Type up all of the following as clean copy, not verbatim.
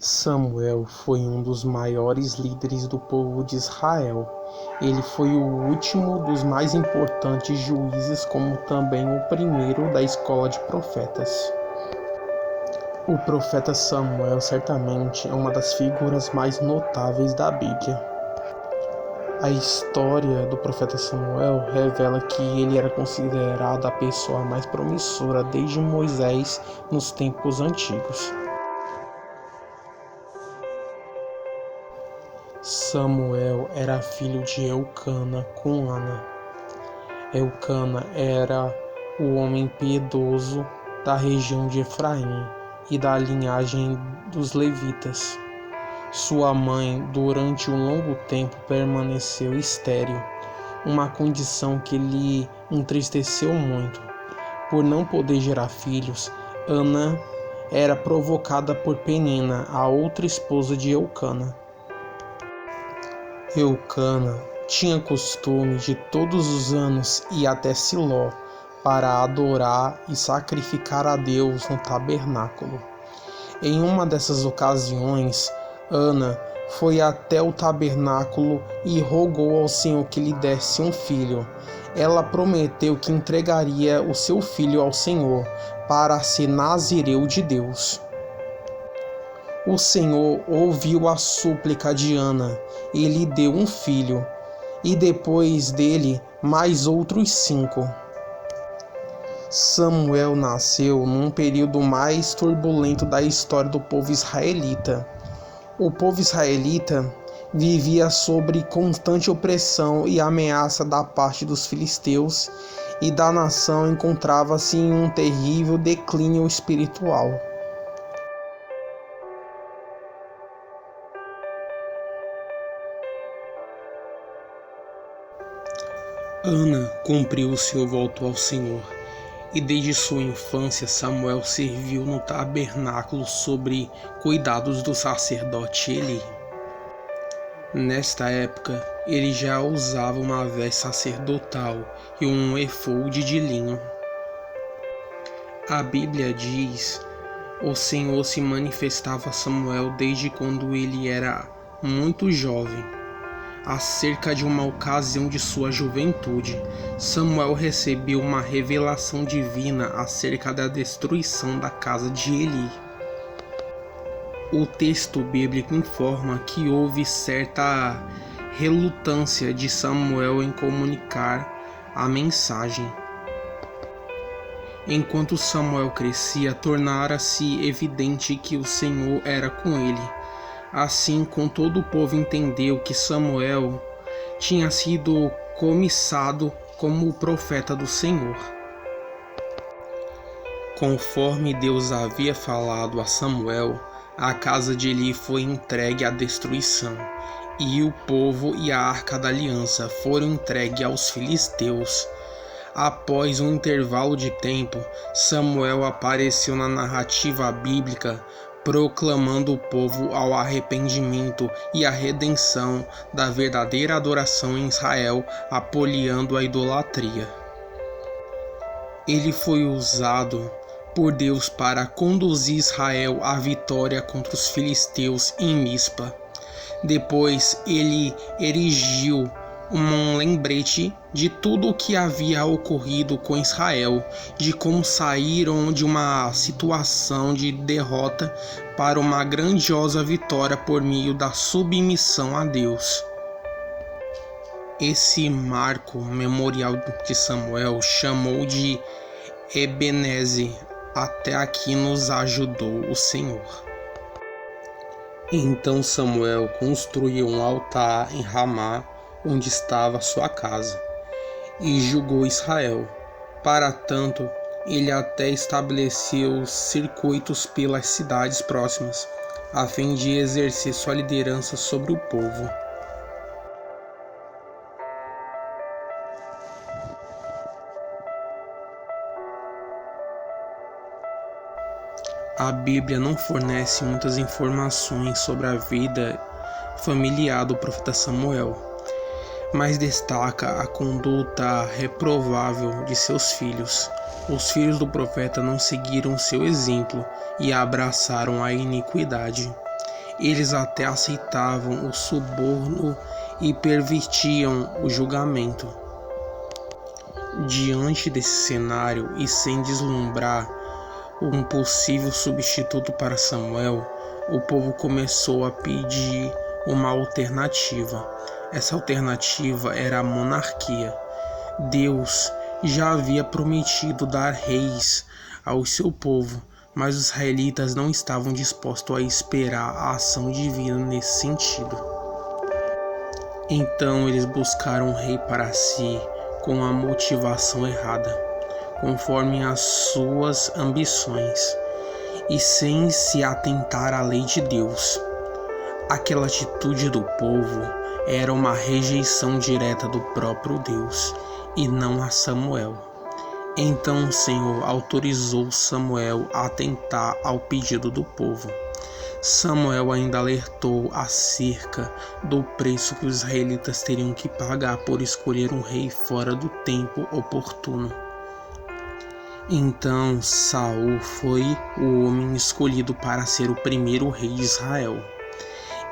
Samuel foi um dos maiores líderes do povo de Israel. Ele foi o último dos mais importantes juízes, como também o primeiro da escola de profetas. O profeta Samuel certamente é uma das figuras mais notáveis da Bíblia. A história do profeta Samuel revela que ele era considerado a pessoa mais promissora desde Moisés nos tempos antigos. Samuel era filho de Eucana com Ana. Eucana era o homem piedoso da região de Efraim e da linhagem dos levitas. Sua mãe, durante um longo tempo, permaneceu estéril, uma condição que lhe entristeceu muito. Por não poder gerar filhos, Ana era provocada por Penina, a outra esposa de Eucana. Eucana tinha costume de todos os anos ir até Siló para adorar e sacrificar a Deus no tabernáculo. Em uma dessas ocasiões, Ana foi até o tabernáculo e rogou ao Senhor que lhe desse um filho. Ela prometeu que entregaria o seu filho ao Senhor para ser nazireu de Deus. O Senhor ouviu a súplica de Ana e lhe deu um filho, e depois dele mais outros 5. Samuel nasceu num período mais turbulento da história do povo israelita. O povo israelita vivia sob constante opressão e ameaça da parte dos filisteus, e da nação encontrava-se em um terrível declínio espiritual. Ana cumpriu o seu voto ao Senhor, e desde sua infância Samuel serviu no tabernáculo sob cuidados do sacerdote Eli. Nesta época, ele já usava uma veste sacerdotal e um efode de linho. A Bíblia diz: o Senhor se manifestava a Samuel desde quando ele era muito jovem. Acerca de uma ocasião de sua juventude, Samuel recebeu uma revelação divina acerca da destruição da casa de Eli. O texto bíblico informa que houve certa relutância de Samuel em comunicar a mensagem. Enquanto Samuel crescia, tornara-se evidente que o Senhor era com ele. Assim, com todo o povo entendeu que Samuel tinha sido comissado como o profeta do Senhor. Conforme Deus havia falado a Samuel, a casa de Eli foi entregue à destruição, e o povo e a arca da aliança foram entregues aos filisteus. Após um intervalo de tempo, Samuel apareceu na narrativa bíblica, proclamando o povo ao arrependimento e à redenção da verdadeira adoração em Israel, apoliando a idolatria. Ele foi usado por Deus para conduzir Israel à vitória contra os filisteus em Mispa. Depois ele erigiu um lembrete de tudo o que havia ocorrido com Israel, de como saíram de uma situação de derrota para uma grandiosa vitória por meio da submissão a Deus. Esse marco memorial de Samuel chamou de Ebenezer, até aqui nos ajudou o Senhor. Então Samuel construiu um altar em Ramá, onde estava sua casa, e julgou Israel. Para tanto, ele até estabeleceu circuitos pelas cidades próximas, a fim de exercer sua liderança sobre o povo. A Bíblia não fornece muitas informações sobre a vida familiar do profeta Samuel, mas destaca a conduta reprovável de seus filhos. Os filhos do profeta não seguiram seu exemplo e abraçaram a iniquidade. Eles até aceitavam o suborno e pervertiam o julgamento. Diante desse cenário e sem deslumbrar um possível substituto para Samuel, o povo começou a pedir uma alternativa. Essa alternativa era a monarquia. Deus já havia prometido dar reis ao seu povo, mas os israelitas não estavam dispostos a esperar a ação divina nesse sentido. Então eles buscaram um rei para si com a motivação errada, conforme as suas ambições, e sem se atentar à lei de Deus. Aquela atitude do povo era uma rejeição direta do próprio Deus e não a Samuel. Então o Senhor autorizou Samuel a atentar ao pedido do povo. Samuel ainda alertou acerca do preço que os israelitas teriam que pagar por escolher um rei fora do tempo oportuno. Então Saul foi o homem escolhido para ser o primeiro rei de Israel.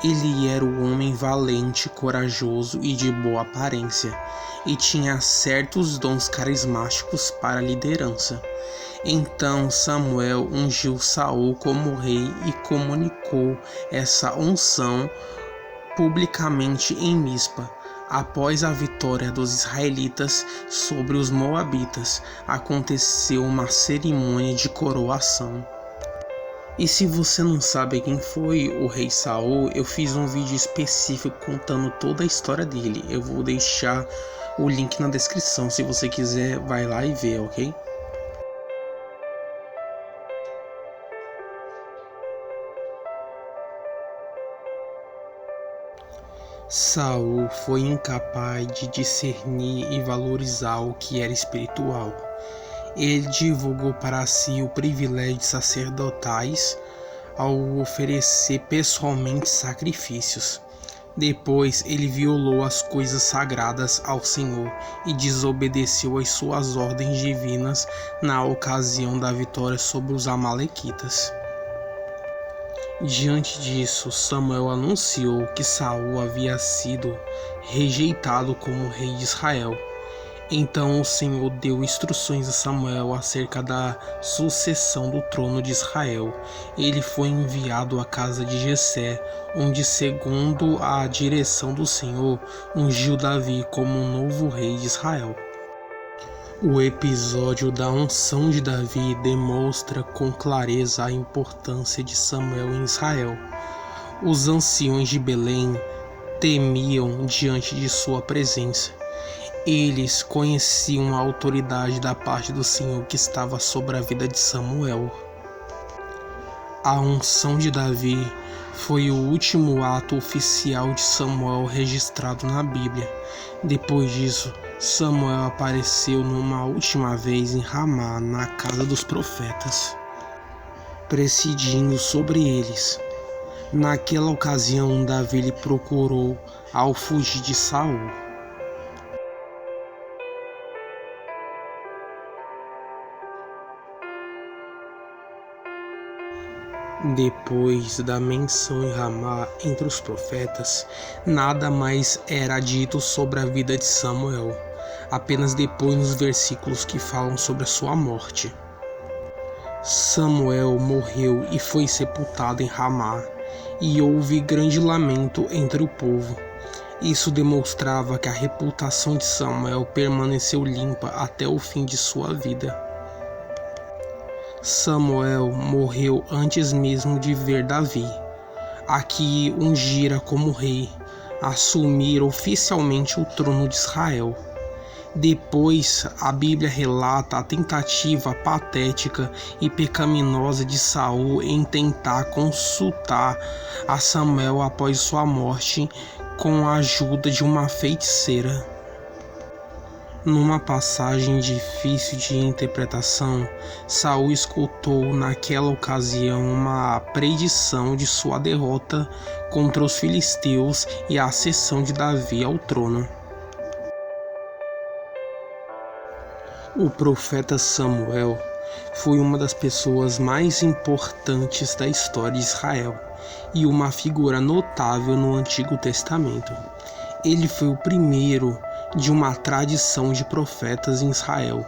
Ele era um homem valente, corajoso e de boa aparência, e tinha certos dons carismáticos para a liderança. Então Samuel ungiu Saul como rei e comunicou essa unção publicamente em Mispa. Após a vitória dos israelitas sobre os moabitas, aconteceu uma cerimônia de coroação. E se você não sabe quem foi o rei Saul, eu fiz um vídeo específico contando toda a história dele. Eu vou deixar o link na descrição, se você quiser vai lá e vê, ok? Saul foi incapaz de discernir e valorizar o que era espiritual. Ele divulgou para si o privilégio de sacerdotais ao oferecer pessoalmente sacrifícios. Depois ele violou as coisas sagradas ao Senhor e desobedeceu às suas ordens divinas na ocasião da vitória sobre os amalequitas. Diante disso, Samuel anunciou que Saul havia sido rejeitado como rei de Israel. Então o Senhor deu instruções a Samuel acerca da sucessão do trono de Israel. Ele foi enviado à casa de Jessé, onde, segundo a direção do Senhor, ungiu Davi como um novo rei de Israel. O episódio da unção de Davi demonstra com clareza a importância de Samuel em Israel. Os anciões de Belém temiam diante de sua presença. Eles conheciam a autoridade da parte do Senhor que estava sobre a vida de Samuel. A unção de Davi foi o último ato oficial de Samuel registrado na Bíblia. Depois disso, Samuel apareceu numa última vez em Ramá, na casa dos profetas, presidindo sobre eles. Naquela ocasião, Davi lhe procurou ao fugir de Saul. Depois da menção em Ramá entre os profetas, nada mais era dito sobre a vida de Samuel, apenas depois nos versículos que falam sobre a sua morte. Samuel morreu e foi sepultado em Ramá, e houve grande lamento entre o povo. Isso demonstrava que a reputação de Samuel permaneceu limpa até o fim de sua vida. Samuel morreu antes mesmo de ver Davi, a que ungira como rei, assumir oficialmente o trono de Israel. Depois, a Bíblia relata a tentativa patética e pecaminosa de Saul em tentar consultar a Samuel após sua morte com a ajuda de uma feiticeira. Numa passagem difícil de interpretação, Saul escutou naquela ocasião uma predição de sua derrota contra os filisteus e a ascensão de Davi ao trono. O profeta Samuel foi uma das pessoas mais importantes da história de Israel. e uma figura notável no Antigo Testamento. Ele foi o primeiro de uma tradição de profetas em Israel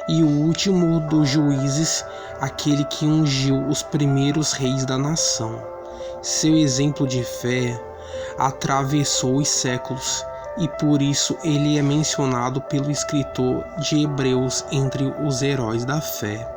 e o último dos juízes, aquele que ungiu os primeiros reis da nação. Seu exemplo de fé atravessou os séculos e por isso ele é mencionado pelo escritor de Hebreus entre os heróis da fé.